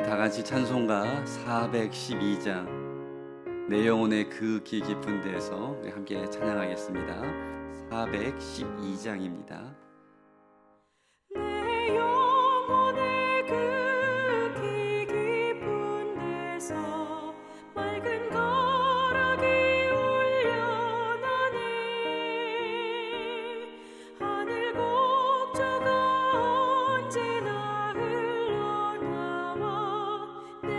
다 같이 찬송가 412장 내 영혼의 그 깊은 데에서 우리 함께 찬양하겠습니다. 412장입니다. 내 영혼의 그 깊은 데서 맑은 가락이 울려나네. 하늘 곡조가 언제나 흘러나와 내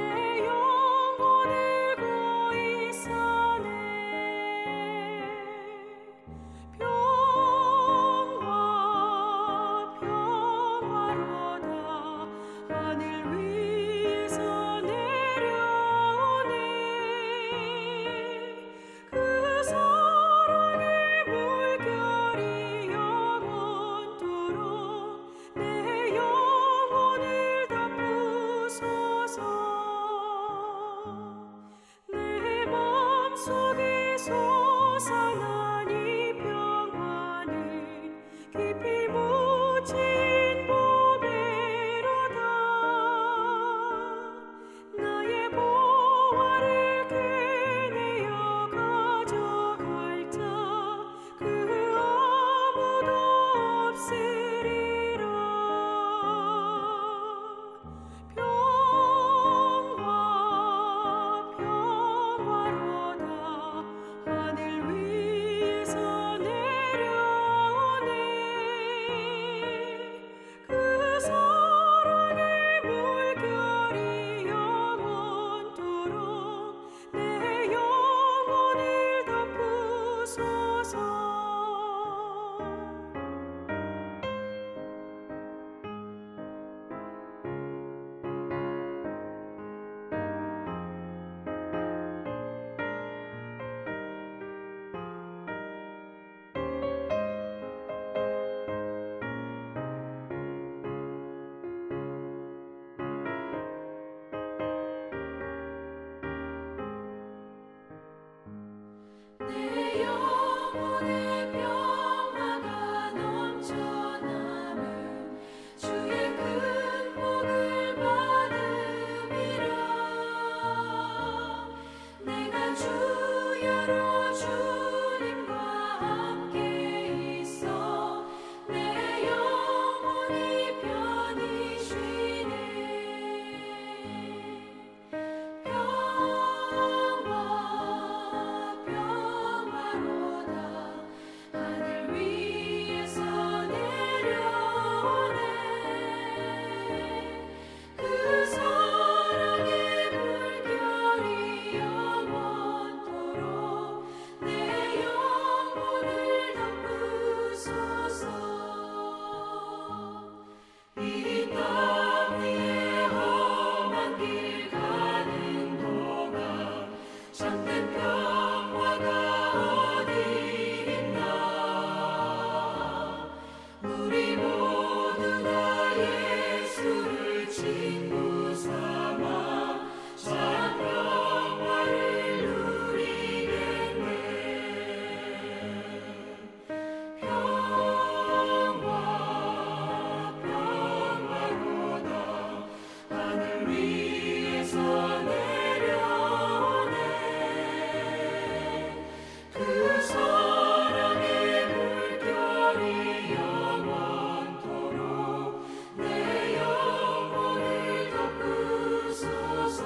영혼을 고이 사네. 평화로다 하늘 위에서 내려오네. 그 사랑의 물결이 영원토록 내 영혼을 덮으소서. 내 맘속에 솟아난 이 평화는 깊이 묻힌 보배로다. 나의 보화를 캐내어 가져갈 자 그 아무도 없으리라. 평화로다 하늘 위에서 내려오네. 그 사랑의 물결이 영원토록 내 영혼을 덮으소서. 내 영혼의 평화가 넘쳐남은 주의 큰 복을 받음이라. 내가 주야로 주님과 함께 있어 내 영혼이 편히 쉬네. 평화로다 하늘 위에서 내려오네. 그 사랑의 물결이 영원토록 내 영혼을 덮으소서. 이 땅 위에 험한 길 가는 동안 참된 평화가 어디 있나. 우리 모두 다 예수를 친구 삼아 참 평화를 누리겠네. 평화로다 하늘 위에서 내려오네. 그 사랑의 물결이 영원토록 내 영혼을 덮으소서.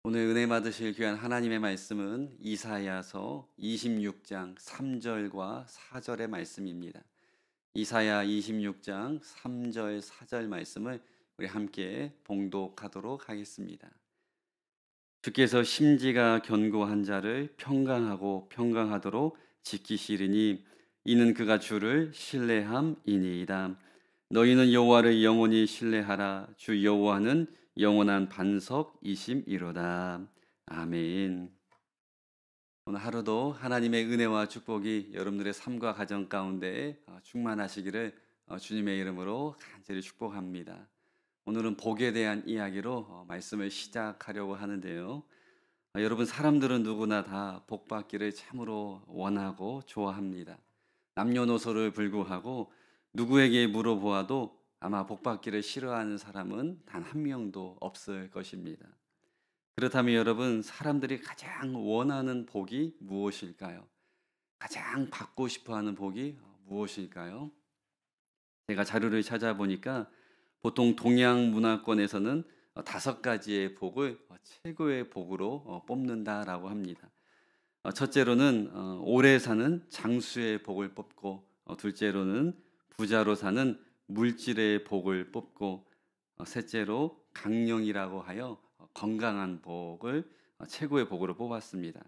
오늘 은혜 받으실 귀한 하나님의 말씀은 이사야서 26장 3절과 4절의 말씀입니다. 이사야 26장 3절 4절 말씀을 우리 함께 봉독하도록 하겠습니다. 주께서 심지가 견고한 자를 평강하고 평강하도록 지키시리니 이는 그가 주를 신뢰함이니이다. 너희는 여호와를 영원히 신뢰하라. 주 여호와는 영원한 반석이심이로다. 아멘. 오늘 하루도 하나님의 은혜와 축복이 여러분들의 삶과 가정 가운데 충만하시기를 주님의 이름으로 간절히 축복합니다. 오늘은 복에 대한 이야기로 말씀을 시작하려고 하는데요. 여러분, 사람들은 누구나 다 복 받기를 참으로 원하고 좋아합니다. 남녀노소를 불구하고 누구에게 물어보아도 아마 복 받기를 싫어하는 사람은 단 한 명도 없을 것입니다. 그렇다면 여러분, 사람들이 가장 원하는 복이 무엇일까요? 가장 받고 싶어 하는 복이 무엇일까요? 제가 자료를 찾아보니까 보통 동양 문화권에서는 5가지의 복을 최고의 복으로 뽑는다라고 합니다. 첫째로는 오래 사는 장수의 복을 뽑고, 둘째로는 부자로 사는 물질의 복을 뽑고, 셋째로 강령이라고 하여 건강한 복을 최고의 복으로 뽑았습니다.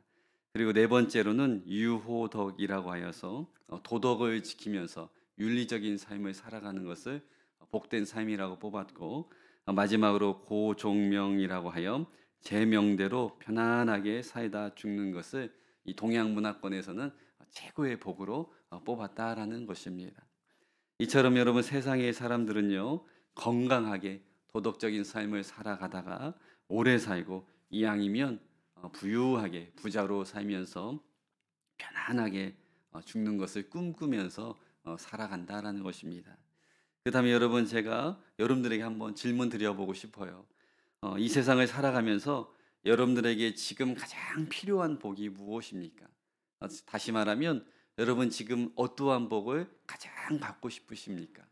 그리고 네 번째로는 유호덕이라고 하여서 도덕을 지키면서 윤리적인 삶을 살아가는 것을 복된 삶이라고 뽑았고, 마지막으로 고종명이라고 하여 제 명대로 편안하게 살다 죽는 것을 이 동양 문화권에서는 최고의 복으로 뽑았다라는 것입니다. 이처럼 여러분, 세상의 사람들은요, 건강하게 도덕적인 삶을 살아가다가 오래 살고, 이왕이면 부유하게 부자로 살면서 편안하게 죽는 것을 꿈꾸면서 살아간다라는 것입니다. 그다음에 여러분, 제가 여러분들에게 한번 질문 드려보고 싶어요. 이 세상을 살아가면서 여러분들에게 지금 가장 필요한 복이 무엇입니까? 다시 말하면 여러분, 지금 어떠한 복을 가장 받고 싶으십니까?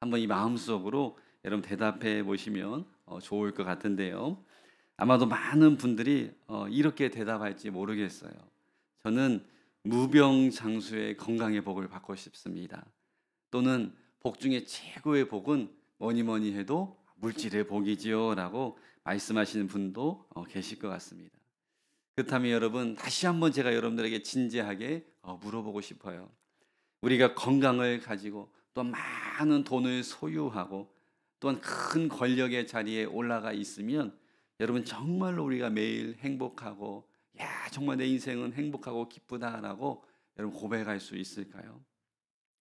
한번 이 마음속으로 여러분 대답해 보시면 좋을 것 같은데요. 아마도 많은 분들이 이렇게 대답할지 모르겠어요. 저는 무병장수의 건강의 복을 받고 싶습니다. 또는 복 중에 최고의 복은 뭐니 뭐니 해도 물질의 복이지요 라고 말씀하시는 분도 계실 것 같습니다. 그렇다면 여러분, 다시 한번 제가 여러분들에게 진지하게 물어보고 싶어요. 우리가 건강을 가지고 또 많은 돈을 소유하고 또한 큰 권력의 자리에 올라가 있으면 여러분, 정말로 우리가 매일 행복하고, 야, 정말 내 인생은 행복하고 기쁘다라고 여러분 고백할 수 있을까요?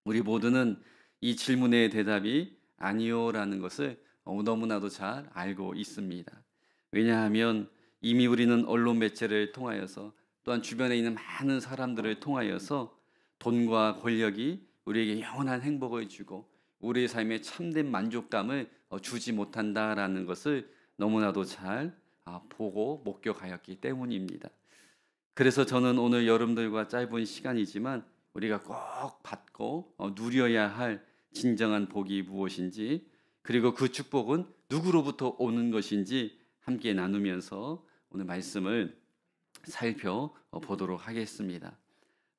우리 모두는 이 질문의 대답이 아니요라는 것을 너무나도 잘 알고 있습니다. 왜냐하면 이미 우리는 언론 매체를 통하여서, 또한 주변에 있는 많은 사람들을 통하여서 돈과 권력이 우리에게 영원한 행복을 주고 우리의 삶에 참된 만족감을 주지 못한다라는 것을 너무나도 잘 보고 목격하였기 때문입니다. 그래서 저는 오늘 여러분들과 짧은 시간이지만 우리가 꼭 받고 누려야 할 진정한 복이 무엇인지, 그리고 그 축복은 누구로부터 오는 것인지 함께 나누면서 오늘 말씀을 살펴보도록 하겠습니다.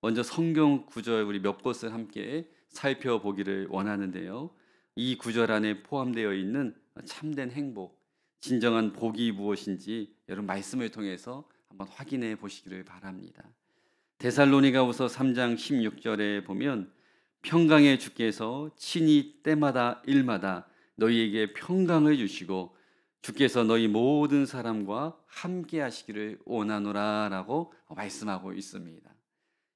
먼저 성경 구절 우리 몇 곳을 함께 살펴보기를 원하는데요. 이 구절 안에 포함되어 있는 참된 행복, 진정한 복이 무엇인지 여러분 말씀을 통해서 한번 확인해 보시기를 바랍니다. 데살로니가후서 3장 16절에 보면 평강의 주께서 친히 때마다 일마다 너희에게 평강을 주시고 주께서 너희 모든 사람과 함께 하시기를 원하노라 라고 말씀하고 있습니다.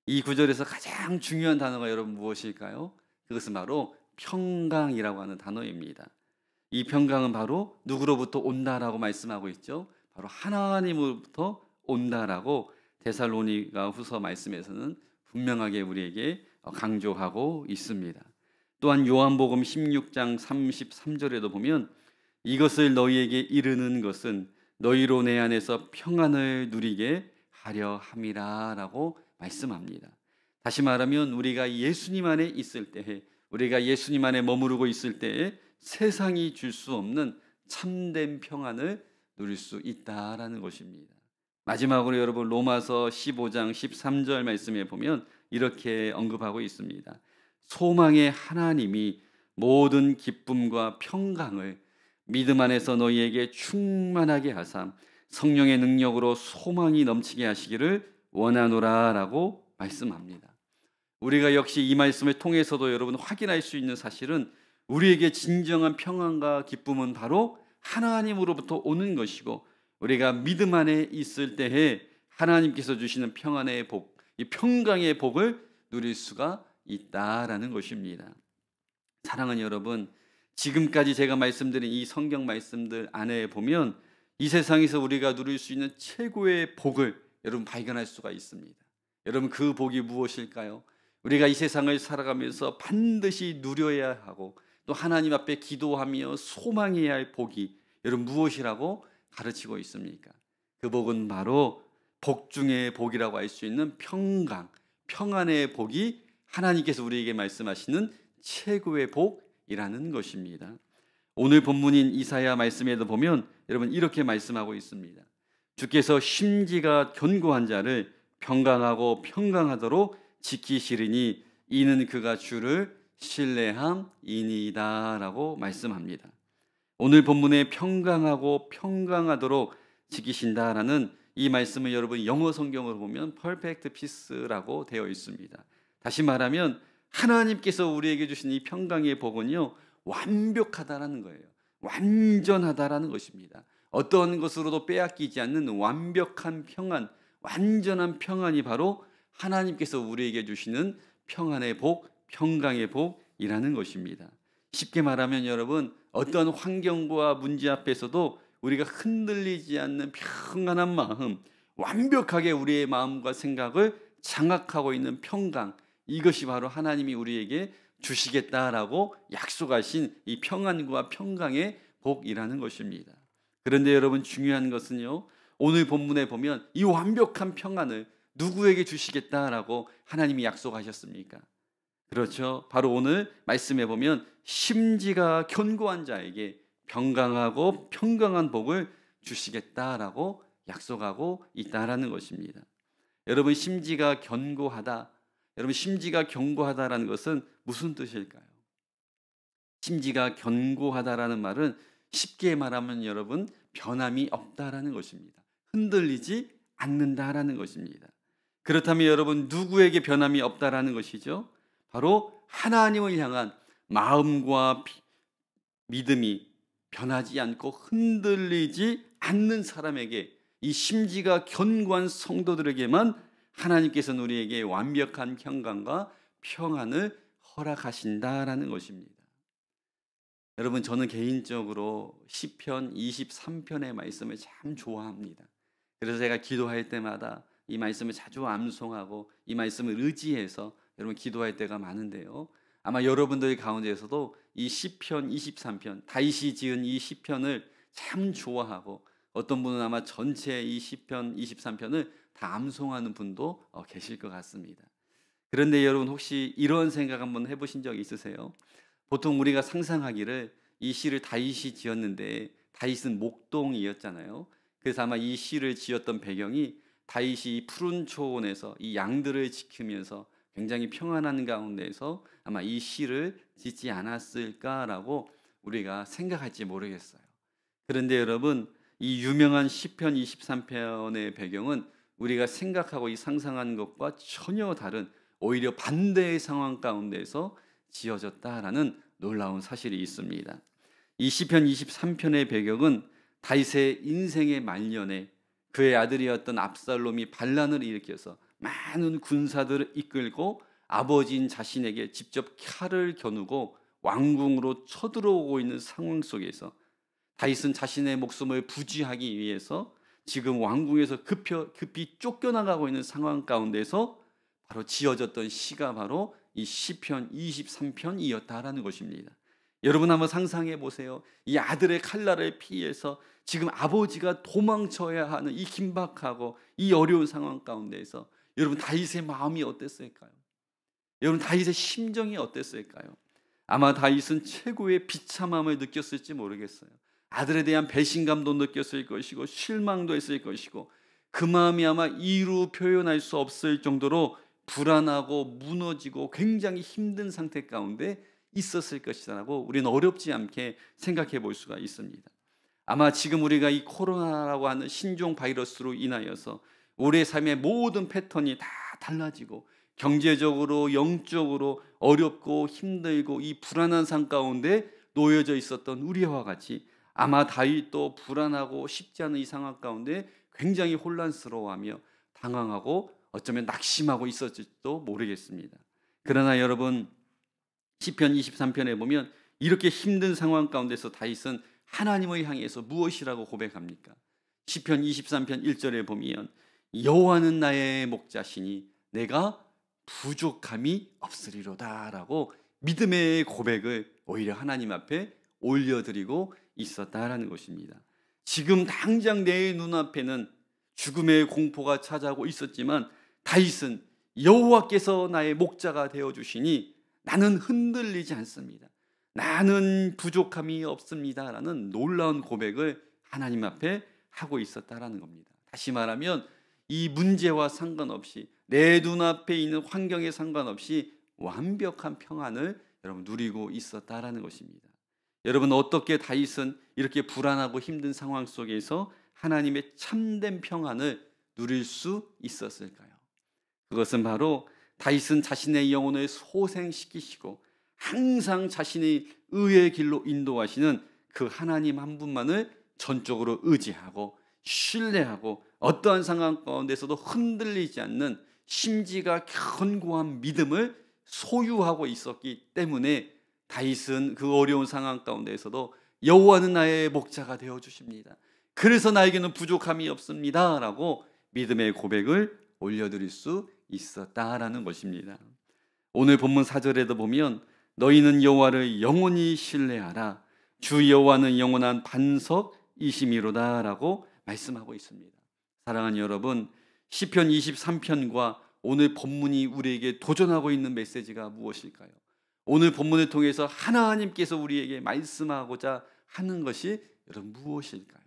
이 구절에서 가장 중요한 단어가 여러분 무엇일까요? 그것은 바로 평강이라고 하는 단어입니다. 이 평강은 바로 누구로부터 온다라고 말씀하고 있죠. 바로 하나님으로부터 온다라고 데살로니가 후서 말씀에서는 분명하게 우리에게 강조하고 있습니다. 또한 요한복음 16장 33절에도 보면 이것을 너희에게 이르는 것은 너희로 내 안에서 평안을 누리게 하려 함이라 라고 말씀합니다. 다시 말하면 우리가 예수님 안에 있을 때에, 우리가 예수님 안에 머무르고 있을 때에 세상이 줄 수 없는 참된 평안을 누릴 수 있다라는 것입니다. 마지막으로 여러분 로마서 15장 13절 말씀에 보면 이렇게 언급하고 있습니다. 소망의 하나님이 모든 기쁨과 평강을 믿음 안에서 너희에게 충만하게 하사 성령의 능력으로 소망이 넘치게 하시기를 원하노라 라고 말씀합니다. 우리가 역시 이 말씀을 통해서도 여러분 확인할 수 있는 사실은 우리에게 진정한 평안과 기쁨은 바로 하나님으로부터 오는 것이고, 우리가 믿음 안에 있을 때에 하나님께서 주시는 평안의 복, 이 평강의 복을 누릴 수가 있다라는 것입니다. 사랑하는 여러분, 지금까지 제가 말씀드린 이 성경 말씀들 안에 보면 이 세상에서 우리가 누릴 수 있는 최고의 복을 여러분 발견할 수가 있습니다. 여러분 그 복이 무엇일까요? 우리가 이 세상을 살아가면서 반드시 누려야 하고 또 하나님 앞에 기도하며 소망해야 할 복이 여러분 무엇이라고 가르치고 있습니까? 그 복은 바로 복 중의 복이라고 할 수 있는 평강, 평안의 복이 하나님께서 우리에게 말씀하시는 최고의 복이라는 것입니다. 오늘 본문인 이사야 말씀에도 보면 여러분 이렇게 말씀하고 있습니다. 주께서 심지가 견고한 자를 평강하고 평강하도록 지키시리니 이는 그가 주를 신뢰함이니이다 라고 말씀합니다. 오늘 본문에 평강하고 평강하도록 지키신다라는 이 말씀을 여러분 영어 성경으로 보면 perfect peace라고 되어 있습니다. 다시 말하면 하나님께서 우리에게 주신 이 평강의 복은요 완벽하다라는 거예요. 완전하다라는 것입니다. 어떤 것으로도 빼앗기지 않는 완벽한 평안, 완전한 평안이 바로 하나님께서 우리에게 주시는 평안의 복, 평강의 복이라는 것입니다. 쉽게 말하면 여러분 어떤 환경과 문제 앞에서도 우리가 흔들리지 않는 평안한 마음, 완벽하게 우리의 마음과 생각을 장악하고 있는 평강, 이것이 바로 하나님이 우리에게 주시겠다라고 약속하신 이 평안과 평강의 복이라는 것입니다. 그런데 여러분 중요한 것은요, 오늘 본문에 보면 이 완벽한 평안을 누구에게 주시겠다라고 하나님이 약속하셨습니까? 그렇죠. 바로 오늘 말씀에 보면 심지가 견고한 자에게 평강하고 평강한 복을 주시겠다라고 약속하고 있다라는 것입니다. 여러분 심지가 견고하다, 여러분 심지가 견고하다라는 것은 무슨 뜻일까요? 심지가 견고하다라는 말은 쉽게 말하면 여러분 변함이 없다라는 것입니다. 흔들리지 않는다라는 것입니다. 그렇다면 여러분 누구에게 변함이 없다라는 것이죠? 바로 하나님을 향한 마음과 믿음이 변하지 않고 흔들리지 않는 사람에게, 이 심지가 견고한 성도들에게만 하나님께서는 우리에게 완벽한 평강과 평안을 허락하신다라는 것입니다. 여러분 저는 개인적으로 시편 23편의 말씀을 참 좋아합니다. 그래서 제가 기도할 때마다 이 말씀을 자주 암송하고 이 말씀을 의지해서 여러분 기도할 때가 많은데요, 아마 여러분들 가운데에서도 이 시편 23편, 다윗이 지은 이 시편을 참 좋아하고 어떤 분은 아마 전체 이 시편 23편을 다 암송하는 분도 계실 것 같습니다. 그런데 여러분 혹시 이런 생각 한번 해보신 적 있으세요? 보통 우리가 상상하기를 이 시를 다윗이 지었는데 다윗은 목동이었잖아요. 그래서 아마 이 시를 지었던 배경이 다윗이 푸른 초원에서 이 양들을 지키면서 굉장히 평안한 가운데서 아마 이 시를 짓지 않았을까라고 우리가 생각할지 모르겠어요. 그런데 여러분 이 유명한 시편 23편의 배경은 우리가 생각하고 이 상상하는 것과 전혀 다른 오히려 반대의 상황 가운데서 지어졌다라는 놀라운 사실이 있습니다. 이 시편 23편의 배경은 다윗의 인생의 말년에 그의 아들이었던 압살롬이 반란을 일으켜서 많은 군사들을 이끌고 아버지인 자신에게 직접 칼을 겨누고 왕궁으로 쳐들어오고 있는 상황 속에서 다윗은 자신의 목숨을 부지하기 위해서 지금 왕궁에서 급히 쫓겨나가고 있는 상황 가운데서 바로 지어졌던 시가 바로 이 시편 23편이었다라는 것입니다. 여러분 한번 상상해 보세요. 이 아들의 칼날을 피해서 지금 아버지가 도망쳐야 하는 이 긴박하고 이 어려운 상황 가운데에서 여러분 다윗의 마음이 어땠을까요? 여러분 다윗의 심정이 어땠을까요? 아마 다윗은 최고의 비참함을 느꼈을지 모르겠어요. 아들에 대한 배신감도 느꼈을 것이고 실망도 했을 것이고 그 마음이 아마 이루 표현할 수 없을 정도로 불안하고 무너지고 굉장히 힘든 상태 가운데 있었을 것이라고 우리는 어렵지 않게 생각해 볼 수가 있습니다. 아마 지금 우리가 이 코로나라고 하는 신종 바이러스로 인하여서 우리의 삶의 모든 패턴이 다 달라지고 경제적으로 영적으로 어렵고 힘들고 이 불안한 삶 가운데 놓여져 있었던 우리와 같이 아마 다윗도 불안하고 쉽지 않은 이 상황 가운데 굉장히 혼란스러워하며 당황하고 어쩌면 낙심하고 있었을지도 모르겠습니다. 그러나 여러분 시편 23편에 보면 이렇게 힘든 상황 가운데서 다윗은 하나님을 향해서 무엇이라고 고백합니까? 시편 23편 1절에 보면 여호와는 나의 목자시니 내가 부족함이 없으리로다 라고 믿음의 고백을 오히려 하나님 앞에 올려드리고 있었다라는 것입니다. 지금 당장 내 눈앞에는 죽음의 공포가 찾아오고 있었지만 다윗은 여호와께서 나의 목자가 되어주시니 나는 흔들리지 않습니다. 나는 부족함이 없습니다 라는 놀라운 고백을 하나님 앞에 하고 있었다라는 겁니다. 다시 말하면 이 문제와 상관없이 내 눈앞에 있는 환경에 상관없이 완벽한 평안을 여러분 누리고 있었다라는 것입니다. 여러분 어떻게 다윗은 이렇게 불안하고 힘든 상황 속에서 하나님의 참된 평안을 누릴 수 있었을까요? 그것은 바로 다윗은 자신의 영혼을 소생시키시고 항상 자신의 의의 길로 인도하시는 그 하나님 한 분만을 전적으로 의지하고 신뢰하고 어떠한 상황 가운데서도 흔들리지 않는 심지가 견고한 믿음을 소유하고 있었기 때문에 다윗은 그 어려운 상황 가운데서도 여호와는 나의 목자가 되어주십니다. 그래서 나에게는 부족함이 없습니다 라고 믿음의 고백을 올려드릴 수 있었다라는 것입니다. 오늘 본문 4절에도 보면 너희는 여호와를 영원히 신뢰하라 주 여호와는 영원한 반석이심이로다 라고 말씀하고 있습니다. 사랑하는 여러분, 시편 23편과 오늘 본문이 우리에게 도전하고 있는 메시지가 무엇일까요? 오늘 본문을 통해서 하나님께서 우리에게 말씀하고자 하는 것이 여러분 무엇일까요?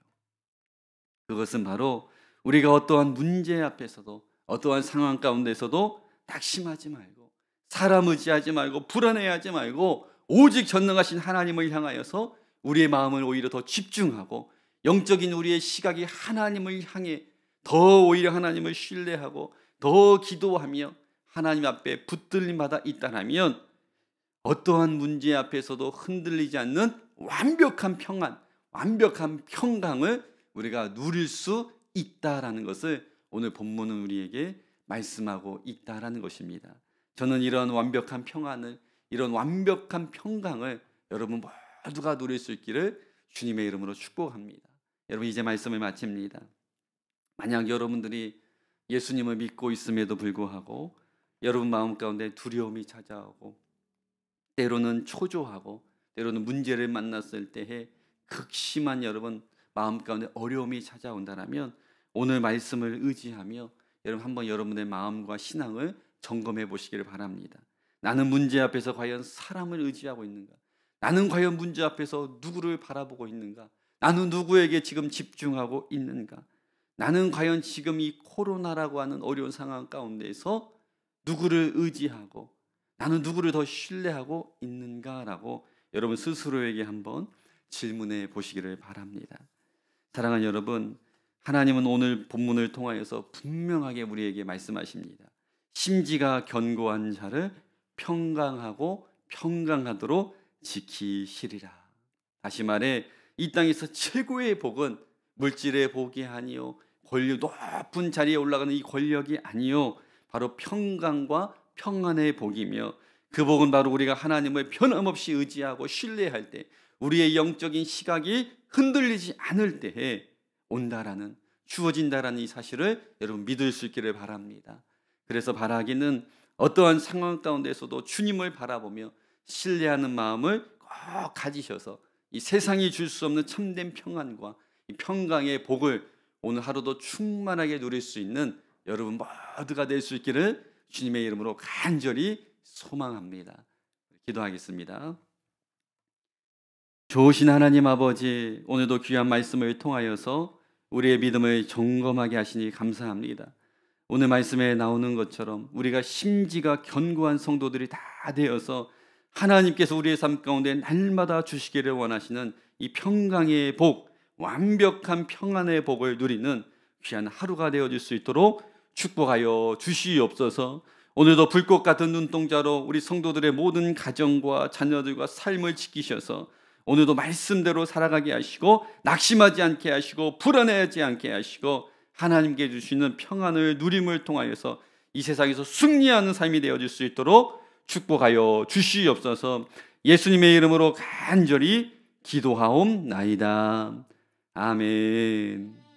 그것은 바로 우리가 어떠한 문제 앞에서도 어떠한 상황 가운데서도 낙심하지 말고 사람 의지하지 말고 불안해하지 말고 오직 전능하신 하나님을 향하여서 우리의 마음을 오히려 더 집중하고 영적인 우리의 시각이 하나님을 향해 더 오히려 하나님을 신뢰하고 더 기도하며 하나님 앞에 붙들림 받아 있다라면 어떠한 문제 앞에서도 흔들리지 않는 완벽한 평안, 완벽한 평강을 우리가 누릴 수 있다라는 것을 오늘 본문은 우리에게 말씀하고 있다라는 것입니다. 저는 이런 완벽한 평안을, 이런 완벽한 평강을 여러분 모두가 누릴 수 있기를 주님의 이름으로 축복합니다. 여러분 이제 말씀을 마칩니다. 만약 여러분들이 예수님을 믿고 있음에도 불구하고 여러분 마음 가운데 두려움이 찾아오고 때로는 초조하고 때로는 문제를 만났을 때에 극심한 여러분 마음 가운데 어려움이 찾아온다면 오늘 말씀을 의지하며 여러분 한번 여러분의 마음과 신앙을 점검해 보시기를 바랍니다. 나는 문제 앞에서 과연 사람을 의지하고 있는가? 나는 과연 문제 앞에서 누구를 바라보고 있는가? 나는 누구에게 지금 집중하고 있는가? 나는 과연 지금 이 코로나라고 하는 어려운 상황 가운데서 누구를 의지하고 나는 누구를 더 신뢰하고 있는가라고 여러분 스스로에게 한번 질문해 보시기를 바랍니다. 사랑하는 여러분, 하나님은 오늘 본문을 통하여서 분명하게 우리에게 말씀하십니다. 심지가 견고한 자를 평강하고 평강하도록 지키시리라. 다시 말해 이 땅에서 최고의 복은 물질의 복이 아니요 권력 높은 자리에 올라가는 이 권력이 아니요 바로 평강과 평안의 복이며 그 복은 바로 우리가 하나님을 변함없이 의지하고 신뢰할 때 우리의 영적인 시각이 흔들리지 않을 때에 온다라는 주어진다라는 이 사실을 여러분 믿을 수 있기를 바랍니다. 그래서 바라기는 어떠한 상황 가운데서도 주님을 바라보며 신뢰하는 마음을 꼭 가지셔서 이 세상이 줄 수 없는 참된 평안과 이 평강의 복을 오늘 하루도 충만하게 누릴 수 있는 여러분 모두가 될 수 있기를 주님의 이름으로 간절히 소망합니다. 기도하겠습니다. 좋으신 하나님 아버지, 오늘도 귀한 말씀을 통하여서 우리의 믿음을 점검하게 하시니 감사합니다. 오늘 말씀에 나오는 것처럼 우리가 심지가 견고한 성도들이 다 되어서 하나님께서 우리의 삶 가운데 날마다 주시기를 원하시는 이 평강의 복, 완벽한 평안의 복을 누리는 귀한 하루가 되어질 수 있도록 축복하여 주시옵소서. 오늘도 불꽃 같은 눈동자로 우리 성도들의 모든 가정과 자녀들과 삶을 지키셔서 오늘도 말씀대로 살아가게 하시고 낙심하지 않게 하시고 불안해하지 않게 하시고 하나님께 주시는 평안을 누림을 통하여서 이 세상에서 승리하는 삶이 되어질 수 있도록 축복하여 주시옵소서. 예수님의 이름으로 간절히 기도하옵나이다. 아멘.